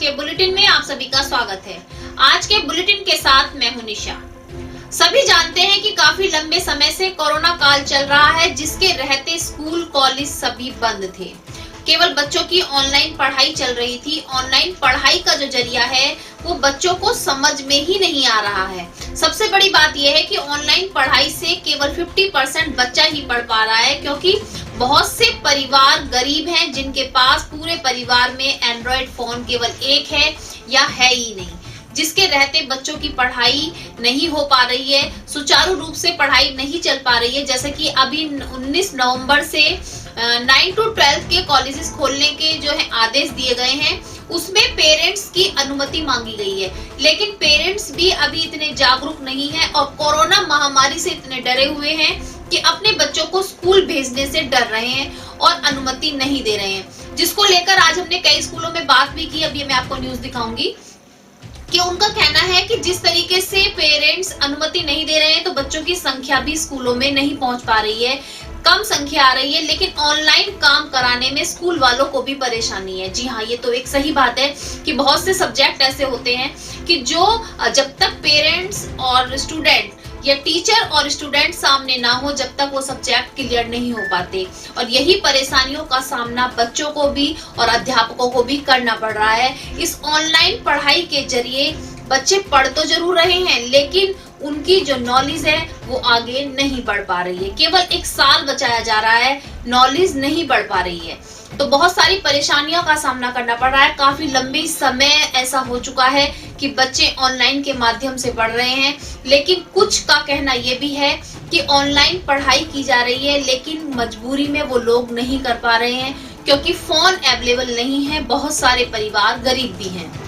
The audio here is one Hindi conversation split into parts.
के बुलेटिन में आप सभी का स्वागत है। आज के बुलेटिन के साथ मैं हूं निशा। सभी जानते हैं कि काफी लंबे समय से कोरोना काल चल रहा है, जिसके रहते स्कूल कॉलेज सभी बंद थे। केवल बच्चों की ऑनलाइन पढ़ाई चल रही थी। ऑनलाइन पढ़ाई का जो जरिया है वो बच्चों को समझ में ही नहीं आ रहा है। सबसे बड़ी बात यह है कि ऑनलाइन पढ़ाई से केवल 50% बच्चा ही पढ़ पा रहा है, क्योंकि बहुत से परिवार गरीब हैं जिनके पास पूरे परिवार में एंड्रॉइड फोन केवल एक है या है ही नहीं, जिसके रहते बच्चों की पढ़ाई नहीं हो पा रही है, सुचारू रूप से पढ़ाई नहीं चल पा रही है। जैसे कि अभी 19 नवंबर से 9 to 12 के कॉलेजेस खोलने के जो है आदेश दिए गए हैं, उसमें पेरेंट्स की अनुमति मांगी गई है, लेकिन पेरेंट्स भी अभी इतने जागरूक नहीं हैं और कोरोना महामारी से इतने डरे हुए हैं कि अपने बच्चों को स्कूल भेजने से डर रहे हैं और अनुमति नहीं दे रहे हैं, जिसको लेकर आज हमने कई स्कूलों में बात भी की। अब ये मैं आपको न्यूज दिखाऊंगी कि उनका कहना है कि जिस तरीके से पेरेंट्स अनुमति नहीं दे रहे हैं तो बच्चों की संख्या भी स्कूलों में नहीं पहुंच पा रही है, कम संख्या आ रही है, लेकिन ऑनलाइन काम कराने में स्कूल वालों को भी परेशानी है। जी हाँ, ये तो एक सही बात है कि बहुत से सब्जेक्ट ऐसे होते हैं कि जो जब तक पेरेंट्स और स्टूडेंट या टीचर और स्टूडेंट सामने ना हो, जब तक वो सब्जेक्ट क्लियर नहीं हो पाते, और यही परेशानियों का सामना बच्चों को भी और अध्यापकों को भी करना पड़ रहा है। इस ऑनलाइन पढ़ाई के जरिए बच्चे पढ़ तो जरूर रहे हैं, लेकिन उनकी जो नॉलेज है वो आगे नहीं बढ़ पा रही है। केवल 1 साल बचाया जा रहा है, नॉलेज नहीं बढ़ पा रही है, तो बहुत सारी परेशानियों का सामना करना पड़ रहा है। काफी लंबी समय ऐसा हो चुका है कि बच्चे ऑनलाइन के माध्यम से पढ़ रहे हैं, लेकिन कुछ का कहना ये भी है कि ऑनलाइन पढ़ाई की जा रही है, लेकिन मजबूरी में वो लोग नहीं कर पा रहे हैं, क्योंकि फोन अवेलेबल नहीं है। बहुत सारे परिवार गरीब भी हैं।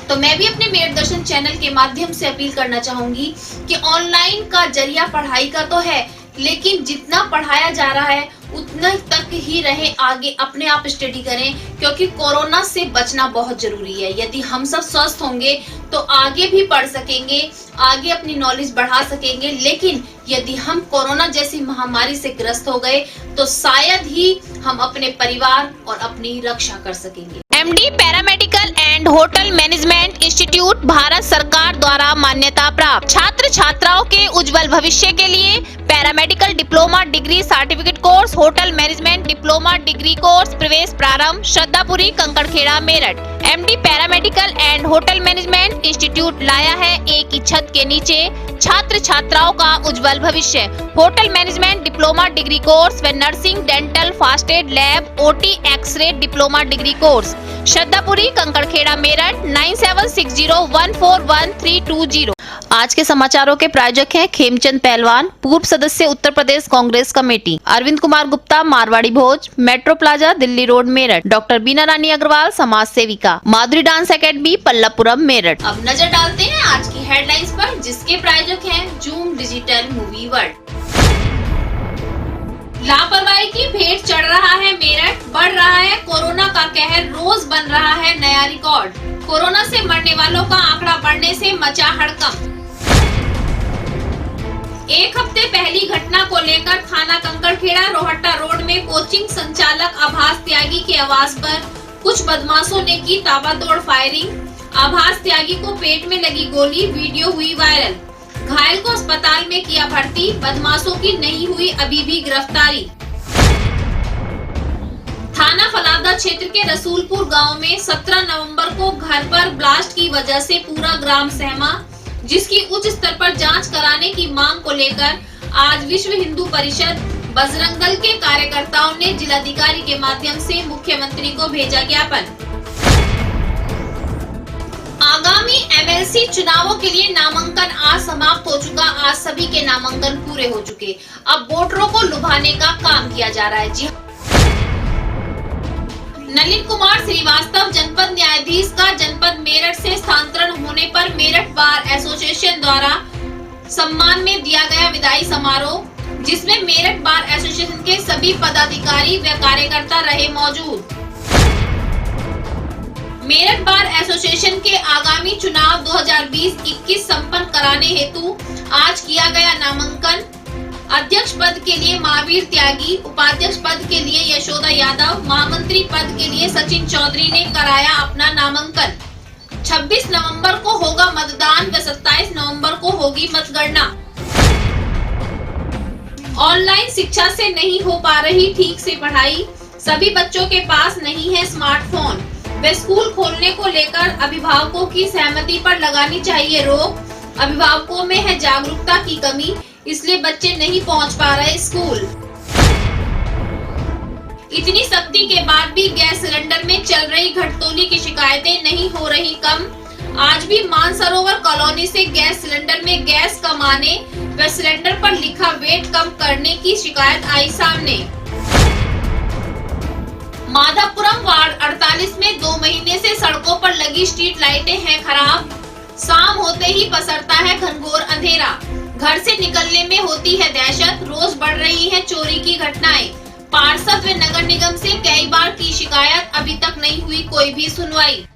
तो मैं भी अपने मेरठ दर्शन चैनल के माध्यम से अपील करना चाहूंगी कि ऑनलाइन का जरिया पढ़ाई का तो है, लेकिन जितना पढ़ाया जा रहा है उतना तक ही रहे, आगे अपने आप स्टडी करें, क्योंकि कोरोना से बचना बहुत जरूरी है। यदि हम सब स्वस्थ होंगे तो आगे भी पढ़ सकेंगे, आगे अपनी नॉलेज बढ़ा सकेंगे, लेकिन यदि हम कोरोना जैसी महामारी से ग्रस्त हो गए तो शायद ही हम अपने परिवार और अपनी रक्षा कर सकेंगे। MD paramedical and hotel management institute Bharat सरकार द्वारा मान्यता प्राप्त। छात्र छात्राओं के उज्जवल भविष्य के लिए paramedical diploma degree certificate course, hotel management diploma degree course प्रवेश प्रारंभ। Shraddhapuri, Kankarkhera, Meerut. MD paramedical and hotel management institute लाया है एक ही छत के नीचे छात्र छात्राओं का उज्जवल भविष्य। Hotel management diploma degree course व nursing, dental, first aid, lab, OT, x ray diploma degree course. Shraddhapuri, Kankarkhera, Meerut. 9760141320। आज के समाचारों के प्रायोजक हैं खेमचंद पहलवान, पूर्व सदस्य Uttar Pradesh Congress committee, Arvind Kumar Gupta, Marwari Bhoj, metro plaza, Delhi road, Meerut, doctor Bina Rani Agarwal, समाज सेविका, माधुरी डांस एकेडमी, पल्लवपुरम, मेरठ। अब नजर डालते हैं आज की हेडलाइंस पर, जिसके प्रायोजक हैं जूम डिजिटल मूवी वर्ल्ड। लापरवाही की भेंट चढ़ रहा है मेरठ, बढ़ रहा है कोरोना का कहर, रोज बन रहा है नया रिकॉर्ड। कोरोना से मरने वालों का आंकड़ा बढ़ने से मचा हड़कंप। एक हफ्ते पहली घटना को लेकर थाना कंकड़खेड़ा रोहट्टा रोड में कोचिंग संचालक आभास त्यागी के आवास पर कुछ बदमाशों ने की ताबड़तोड़ फायरिंग। आभास त्यागी को पेट में लगी गोली, वीडियो हुई वायरल। घायल को अस्पताल में किया भर्ती, बदमाशों की नहीं हुई अभी भी गिरफ्तारी। थाना फलादा क्षेत्र के रसूलपुर गांव में 17 नवंबर को घर पर ब्लास्ट की वजह से पूरा ग्राम सहमा, जिसकी उच्च स्तर पर जांच कराने की मांग को लेकर आज विश्व हिंदू परिषद बजरंग दल के कार्यकर्ताओं ने जिलाधिकारी के माध्यम से मुख्यमंत्री को भेजा ज्ञापन। आगामी MLC चुनावों के लिए नामांकन आज समाप्त हो चुका। आज सभी के नामांकन पूरे हो चुके। अब वोटरों को लुभाने का काम किया जा रहा है। जी, नलिन कुमार श्रीवास्तव जनपद न्यायाधीश का जनपद मेरठ से स्थानांतरण होने पर मेरठ बार एसोसिएशन द्वारा सम्मान में दिया गया विदाई समारोह, जिसमें मेरठ बार एसोसिएशन के सभी पदाधिकारी व कार्यकर्ता रहे मौजूद। मेरठ बार एसोसिएशन के आगामी चुनाव 2020-21 संपन्न कराने हेतु आज किया गया नामांकन। अध्यक्ष पद के लिए महावीर त्यागी, उपाध्यक्ष पद के लिए यशोदा यादव, महामंत्री पद के लिए सचिन चौधरी ने कराया अपना नामांकन। 26 नवंबर को होगा मतदान व 27 नवंबर को होगी मतगणना। ऑनलाइन शिक्षा से नहीं हो पा रही ठीक से पढ़ाई, सभी बच्चों के पास नहीं है स्मार्टफोन व स्कूल खोलने को लेकर अभिभावकों की सहमति पर लगानी चाहिए रोक। अभिभावकों में है जागरूकता की कमी, इसलिए बच्चे नहीं पहुंच पा रहे स्कूल। इतनी सख्ती के बाद भी गैस सिलेंडर में चल रही घटतोली की शिकायतें नहीं हो रही कम। आज भी मानसरोवर कॉलोनी से गैस सिलेंडर में गैस कम आने व सिलेंडर पर लिखा वेट कम करने की शिकायत आई सामने। माधवपुरम वार्ड 48 में 2 महीने से सड़कों पर लगी स्ट्रीट लाइटें हैं खराब। शाम होते ही पसरता है घनघोर अंधेरा, घर से निकलने में होती है दहशत। रोज बढ़ रही है चोरी की घटनाएं। पार्षद व नगर निगम से कई बार की शिकायत, अभी तक नहीं हुई कोई भी सुनवाई।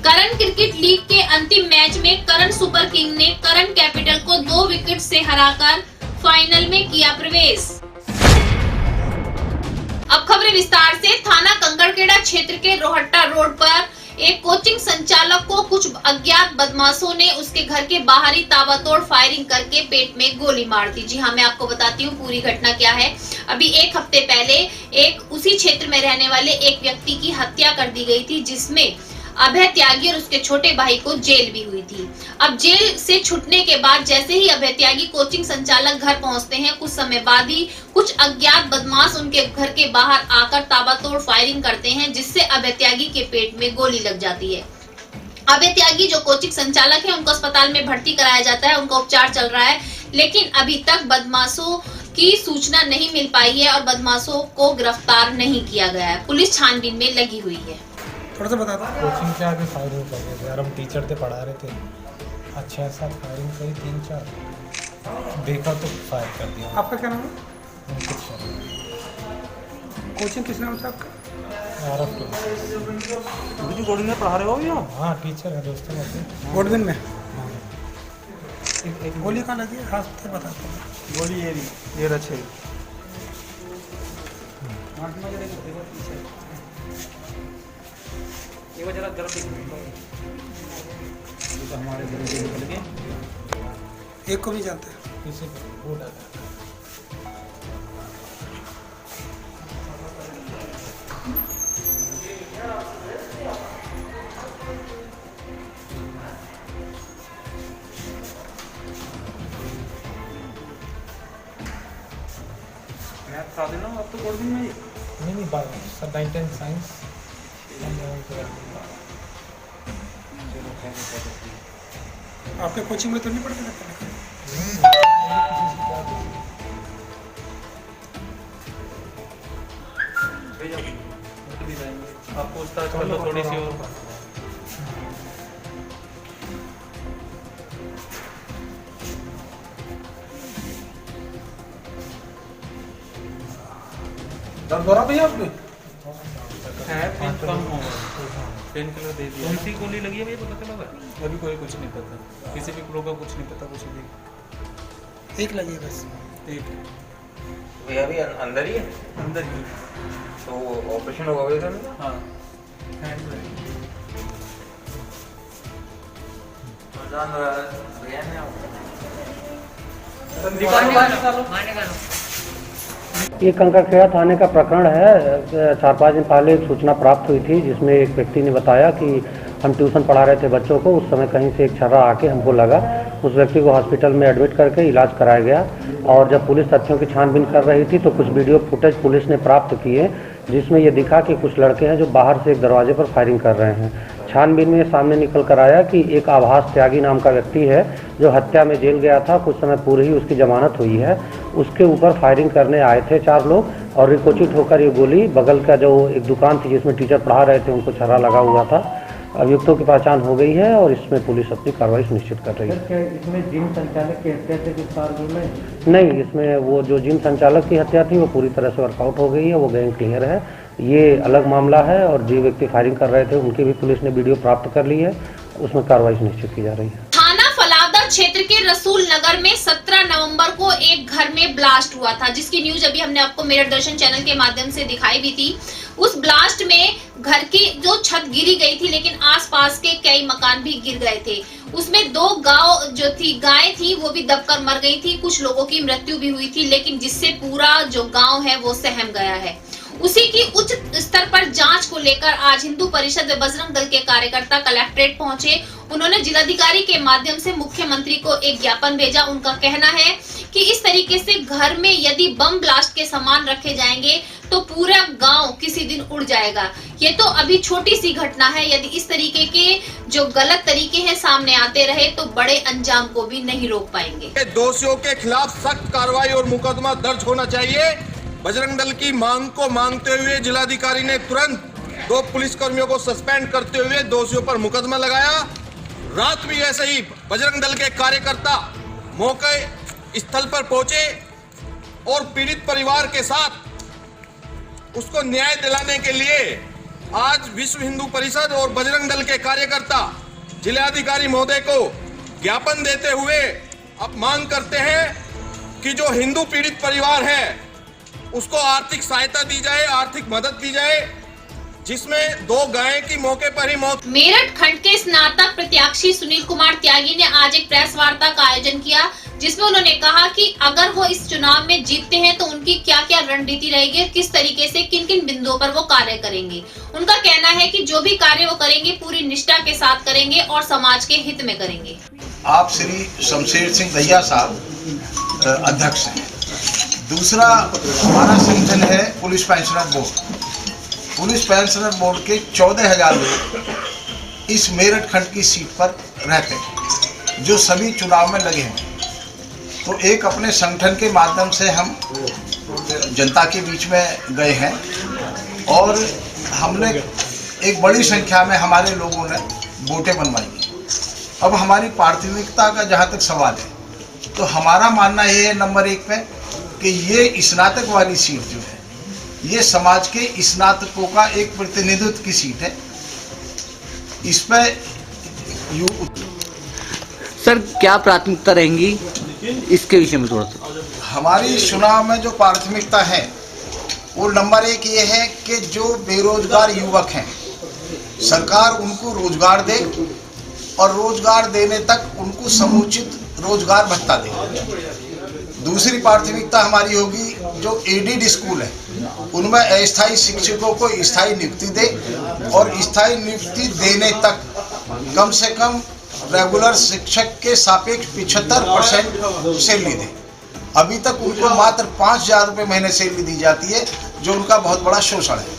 करण क्रिकेट लीग के अंतिम मैच में करण सुपर किंग ने करण कैपिटल को 2 विकेट से हराकर फाइनल में किया प्रवेश। अब खबरें विस्तार से। थाना कंकड़खेड़ा क्षेत्र के रोहट्टा रोड पर एक कोचिंग संचालक को कुछ अज्ञात बदमाशों ने उसके घर के बाहरी ताबड़तोड़ फायरिंग करके पेट में गोली मार दी। जी हाँ, मैं आपको बताती हूँ पूरी घटना क्या है। अभी 1 हफ्ते पहले एक उसी क्षेत्र में रहने वाले एक व्यक्ति की हत्या कर दी गई थी, जिसमें अभय त्यागी और उसके छोटे भाई को जेल भी हुई थी। अब जेल से छूटने के बाद जैसे ही अभय त्यागी कोचिंग संचालक घर पहुंचते हैं, कुछ समय बाद ही कुछ अज्ञात बदमाश उनके घर के बाहर आकर ताबड़तोड़ फायरिंग करते हैं, जिससे अभय त्यागी के पेट में गोली लग जाती है। अभय त्यागी जो कोचिंग संचालक है, उनको अस्पताल में भर्ती कराया जाता है, उनका उपचार चल रहा है, लेकिन अभी तक बदमाशों की सूचना नहीं मिल पाई है और बदमाशों को गिरफ्तार नहीं किया गया है। पुलिस छानबीन में लगी हुई है। थोड़ा सा बता दो। कोचिंग के आगे फायरिंग कर रहे थे यार, हम टीचर थे, पढ़ा रहे थे। अच्छा ऐसा फायरिंग करी 3-4 देखा तो फायर कर दिया। आपका क्या नाम है? अंकित शर्मा। कोचिंग किस नाम से आपका? आरफ मुझे गोल्डन में पढ़ा रहे हो या? हाँ टीचर है दोस्तों में। गोल्डन में हाँ। एक गोली कहाँ लगी है? खास बात बताता हूँ। गोली ये रचे ये जरा जरा तो हमारे घर से निकल के एक को भी जानते हैं। किसी को वो डाला। मैं बता देना अब तो गोल्डन में नहीं सर 9th साइंस। आपके कोचिंग में तो नहीं पढ़ते थे? आप पूछताछ कर लो थोड़ी सी और। दर्द हो रहा भैया आपने? है पेन कम हो पेन किलर दे दिया। कौन सी गोली लगी है भैया पता चला था? अभी कोई कुछ नहीं पता, किसी भी लोगों का कुछ नहीं पता, कुछ नहीं। एक लगी बस। एक भैया अभी अंदर ही है? अंदर ही। तो ऑपरेशन होगा भैया सर? हाँ हैंड में ये कंकड़खेड़ा थाने का प्रकरण है। 4-5 दिन पहले एक सूचना प्राप्त हुई थी, जिसमें एक व्यक्ति ने बताया कि हम ट्यूशन पढ़ा रहे थे बच्चों को, उस समय कहीं से एक छर्रा आके हमको लगा। उस व्यक्ति को हॉस्पिटल में एडमिट करके इलाज कराया गया और जब पुलिस तथ्यों की छानबीन कर रही थी तो कुछ वीडियो फुटेज पुलिस ने प्राप्त किए, जिसमें ये दिखा कि कुछ लड़के हैं जो बाहर से एक दरवाजे पर फायरिंग कर रहे हैं। छानबीन में सामने निकल कर आया कि एक आभास त्यागी नाम का व्यक्ति है जो हत्या में जेल गया था, कुछ समय पूर्व ही उसकी जमानत हुई है। उसके ऊपर फायरिंग करने आए थे 4 लोग और रिकोचित होकर ये गोली बगल का जो एक दुकान थी जिसमें टीचर पढ़ा रहे थे उनको छर्रा लगा हुआ था। अभियुक्तों की पहचान हो गई है और इसमें पुलिस अपनी कार्रवाई सुनिश्चित कर रही है। इसमें जिम संचालक की हत्या से कुछ कारगर नहीं, इसमें वो जो जिम संचालक की हत्या थी वो पूरी तरह से वर्कआउट हो गई है, वो गैंग क्लियर है। ये अलग मामला है और जो व्यक्ति फायरिंग कर रहे थे उनकी भी पुलिस ने वीडियो प्राप्त कर ली है, उसमें कार्रवाई सुनिश्चित की जा रही है। थाना फलावदा क्षेत्र के रसूल नगर में 17 नवंबर ब्लास्ट हुआ था, जिसकी न्यूज अभी हमने आपको मेरठ दर्शन चैनल के माध्यम से दिखाई भी थी। उस ब्लास्ट में घर की जो छत गिरी गई थी, लेकिन आसपास के कई मकान भी गिर गए थे। उसमें 2 गाय थी वो भी दबकर मर गई थी, कुछ लोगों की मृत्यु भी हुई थी, लेकिन जिससे पूरा जो गांव है वो सहम गया है। उसी की उच्च स्तर पर जांच को लेकर आज हिंदू परिषद व बजरंग दल के कार्यकर्ता कलेक्ट्रेट पहुंचे। उन्होंने जिलाधिकारी के माध्यम से मुख्यमंत्री को एक ज्ञापन भेजा। उनका कहना है कि इस तरीके से घर में यदि बम ब्लास्ट के सामान रखे जाएंगे तो पूरा गांव किसी दिन उड़ जाएगा। ये तो अभी छोटी सी घटना है, यदि इस तरीके के जो गलत तरीके हैं सामने आते रहे तो बड़े अंजाम को भी नहीं रोक पाएंगे। दोषियों के खिलाफ सख्त कार्रवाई और मुकदमा दर्ज होना चाहिए। बजरंग दल की मांग को मांगते हुए जिलाधिकारी ने तुरंत 2 पुलिसकर्मियों को सस्पेंड करते हुए दोषियों पर मुकदमा लगाया। रात भी ऐसे ही बजरंग दल के कार्यकर्ता मौके स्थल पर पहुंचे और पीड़ित परिवार के साथ उसको न्याय दिलाने के लिए आज विश्व हिंदू परिषद और बजरंग दल के कार्यकर्ता जिलाधिकारी महोदय को ज्ञापन देते हुए अब मांग करते हैं कि जो हिंदू पीड़ित परिवार है उसको आर्थिक सहायता दी जाए, आर्थिक मदद दी जाए, जिसमें 2 गाय की मौके पर ही मौत। मेरठ खंड के स्नातक प्रत्याशी सुनील कुमार त्यागी ने आज एक प्रेस वार्ता का आयोजन किया, जिसमें उन्होंने कहा कि अगर वो इस चुनाव में जीतते हैं तो उनकी क्या क्या रणनीति रहेगी, किस तरीके से किन किन बिंदुओं पर वो कार्य करेंगे। उनका कहना है कि जो भी कार्य वो करेंगे पूरी निष्ठा के साथ करेंगे और समाज के हित में करेंगे। आप श्री शमशेर सिंह दहिया साहब अध्यक्ष हैं। दूसरा हमारा संगठन है police pensioner board. Police pensioner board के 14,000 लोग इस मेरठ खंड की सीट पर रहते हैं, जो सभी चुनाव में लगे हैं। तो एक अपने संगठन के माध्यम से हम जनता के बीच में गए हैं और हमने एक बड़ी संख्या में हमारे लोगों ने वोटें बनवाई। अब हमारी प्राथमिकता का जहाँ तक सवाल है तो हमारा मानना ये है नंबर 1 पे कि ये स्नातक वाली सीट जो है ये समाज के स्नातकों का एक प्रतिनिधित्व की सीट है। इस पे सर क्या प्राथमिकता रहेंगी इसके विषय में थोड़ा सा? हमारी चुनाव में जो प्राथमिकता है वो नंबर 1 ये है कि जो बेरोजगार युवक हैं सरकार उनको रोजगार दे और रोजगार देने तक उनको समुचित रोजगार भत्ता दे। दूसरी प्राथमिकता हमारी होगी जो एडेड स्कूल है उनमें अस्थायी शिक्षकों को स्थायी नियुक्ति दे और स्थायी नियुक्ति देने तक कम से कम रेगुलर शिक्षक के सापेक्ष 75% सैलरी दे। अभी तक उनको मात्र 5,000 रुपये महीने सैलरी दी जाती है, जो उनका बहुत बड़ा शोषण है।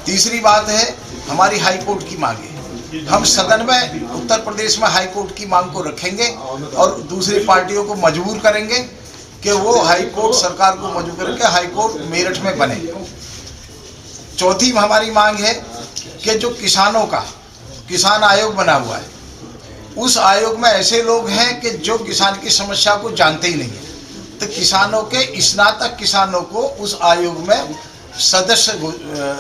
तीसरी बात है हमारी हाई कोर्ट की मांग है। हम सदन में उत्तर प्रदेश में हाई कोर्ट की मांग को रखेंगे और दूसरी पार्टियों को मजबूर करेंगे कि वो हाई कोर्ट सरकार को मजबूर करके हाई कोर्ट मेरठ में बने। चौथी हमारी मांग है कि जो किसानों का किसान आयोग बना हुआ है उस आयोग में ऐसे लोग हैं कि जो किसान की समस्या को जानते ही नहीं है, तो किसानों के स्नातक किसानों को उस आयोग में सदस्य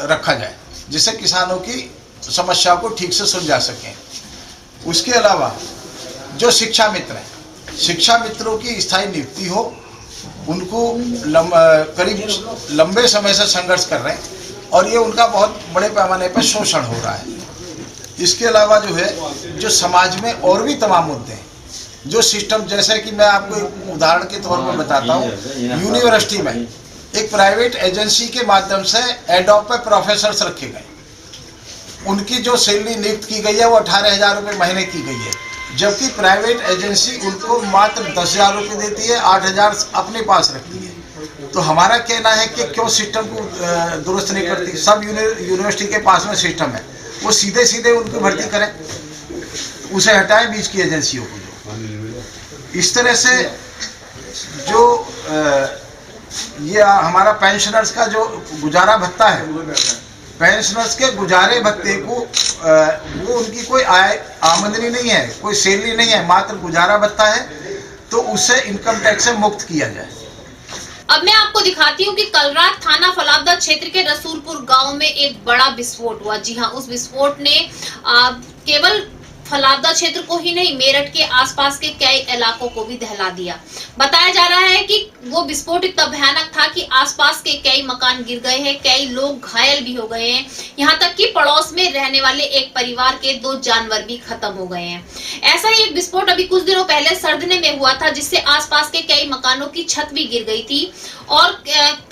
रखा जाए जिससे किसानों की समस्या को ठीक से सुलझा सकें। उसके अलावा जो शिक्षा मित्र हैं शिक्षा मित्रों की स्थायी नियुक्ति हो, उनको करीब लंबे समय से संघर्ष कर रहे हैं और ये उनका बहुत बड़े पैमाने पर शोषण हो रहा है। इसके अलावा जो है जो समाज में और भी तमाम मुद्दे हैं, जो सिस्टम, जैसे कि मैं आपको एक उदाहरण के तौर पर बताता हूँ, यूनिवर्सिटी में एक प्राइवेट एजेंसी के माध्यम से एडॉप पे प्रोफेसर्स रखे गए, उनकी जो सैलरी नियुक्त की गई है वो 18,000 रुपये महीने की गई है, जबकि प्राइवेट एजेंसी उनको मात्र 10,000 रुपये देती है, 8,000 अपने पास रखती है। तो हमारा कहना है कि क्यों सिस्टम को दुरुस्त नहीं करती। सब यूनिवर्सिटी के पास में सिस्टम है, वो सीधे सीधे उनको भर्ती करें, उसे हटाएं बीच की एजेंसियों को। इस तरह से जो ये हमारा पेंशनर्स का जो गुजारा भत्ता है, पेंशनर्स के गुजारे भत्ते को वो उनकी कोई आमदनी नहीं है, कोई सैलरी नहीं है, मात्र गुजारा भत्ता है, तो उससे इनकम टैक्स से मुक्त किया जाए। अब मैं आपको दिखाती हूँ कि कल रात थाना फलावदा क्षेत्र के रसूलपुर गांव में एक बड़ा विस्फोट हुआ। जी हाँ, उस विस्फोट ने केवल फलावदा क्षेत्र को ही नहीं, मेरठ के आसपास के कई इलाकों को भी दहला दिया। बताया जा रहा है कि वो विस्फोट इतना भयानक था कि आसपास के कई मकान गिर गए हैं, कई लोग घायल भी हो गए हैं, यहाँ तक कि पड़ोस में रहने वाले एक परिवार के 2 जानवर भी खत्म हो गए हैं। ऐसा ही एक विस्फोट अभी कुछ दिनों पहले सरदने में हुआ था, जिससे आसपास के कई मकानों की छत भी गिर गई थी और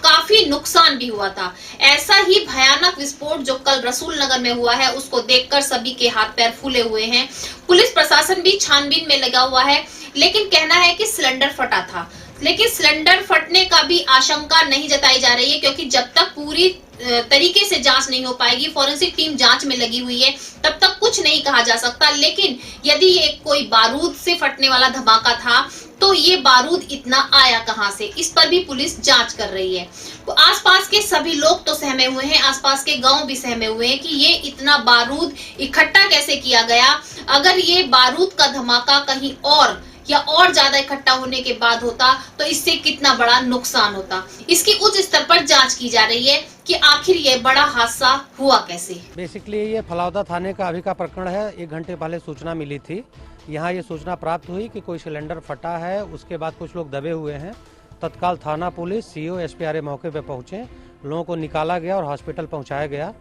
काफी नुकसान भी हुआ था। ऐसा ही भयानक विस्फोट जो कल रसूल नगर में हुआ है, उसको देखकर सभी के हाथ पैर फूले हुए हैं। पुलिस प्रशासन भी छानबीन में लगा हुआ है, लेकिन कहना है कि सिलेंडर फटा था। लेकिन सिलेंडर फटने का भी आशंका नहीं जताई जा रही है, क्योंकि जब तक पूरी तरीके से जांच नहीं हो पाएगी, फोरेंसिक टीम जांच में लगी हुई है, तब तक कुछ नहीं कहा जा सकता। लेकिन यदि ये कोई बारूद से फटने वाला धमाका था, तो ये बारूद इतना आया कहां से, इस पर भी पुलिस जांच कर रही है। तो आसपास के सभी लोग तो सहमे हुए हैं, आसपास के गांव भी सहमे हुए हैं कि ये इतना बारूद इकट्ठा कैसे किया गया। अगर ये बारूद का धमाका कहीं और या और ज्यादा इकट्ठा होने के बाद होता तो इससे कितना बड़ा नुकसान होता। इसकी उच्च स्तर पर जांच की जा रही है कि आखिर ये बड़ा हादसा हुआ कैसे। बेसिकली ये फलावदा थाने का अभी का प्रकरण है। 1 घंटे पहले सूचना मिली थी, यहाँ ये सूचना प्राप्त हुई कि कोई सिलेंडर फटा है। उसके बाद कुछ लोग दबे हुए हैं। तत्काल थाना पुलिस, सीओ, एसपीआरए मौके पर पहुंचे, लोगों को निकाला गया और हॉस्पिटल पहुंचाया गया।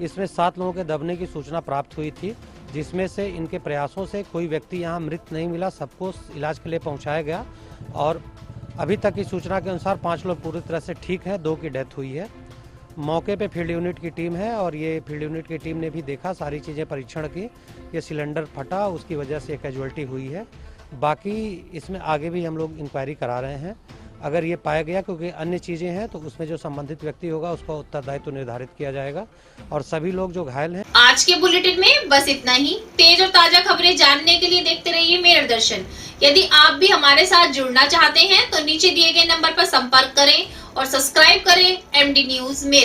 इसमें 7 लोगों के दबने की सूचना प्राप्त हुई थी, जिसमें से इनके प्रयासों से कोई व्यक्ति यहाँ मृत नहीं मिला, सबको इलाज के लिए पहुंचाया गया। और अभी तक की सूचना के अनुसार 5 लोग पूरी तरह से ठीक हैं, 2 की डेथ हुई है। मौके पे फील्ड यूनिट की टीम है और ये फील्ड यूनिट की टीम ने भी देखा, सारी चीज़ें परीक्षण की। ये सिलेंडर फटा, उसकी वजह से कैजुअल्टी हुई है। बाकी इसमें आगे भी हम लोग इंक्वायरी करा रहे हैं। अगर ये पाया गया क्योंकि अन्य चीज़ें हैं तो उसमें जो संबंधित व्यक्ति होगा उसका उत्तरदायित्व निर्धारित किया जाएगा। और सभी लोग जो घायल हैं। आज के बुलेटिन में बस इतना ही। तेज और ताजा खबरें जानने के लिए देखते रहिए मेरठ दर्शन। यदि आप भी हमारे साथ जुड़ना चाहते हैं तो नीचे दिए गए नंबर पर संपर्क करें और सब्सक्राइब करें MD न्यूज मेरठ।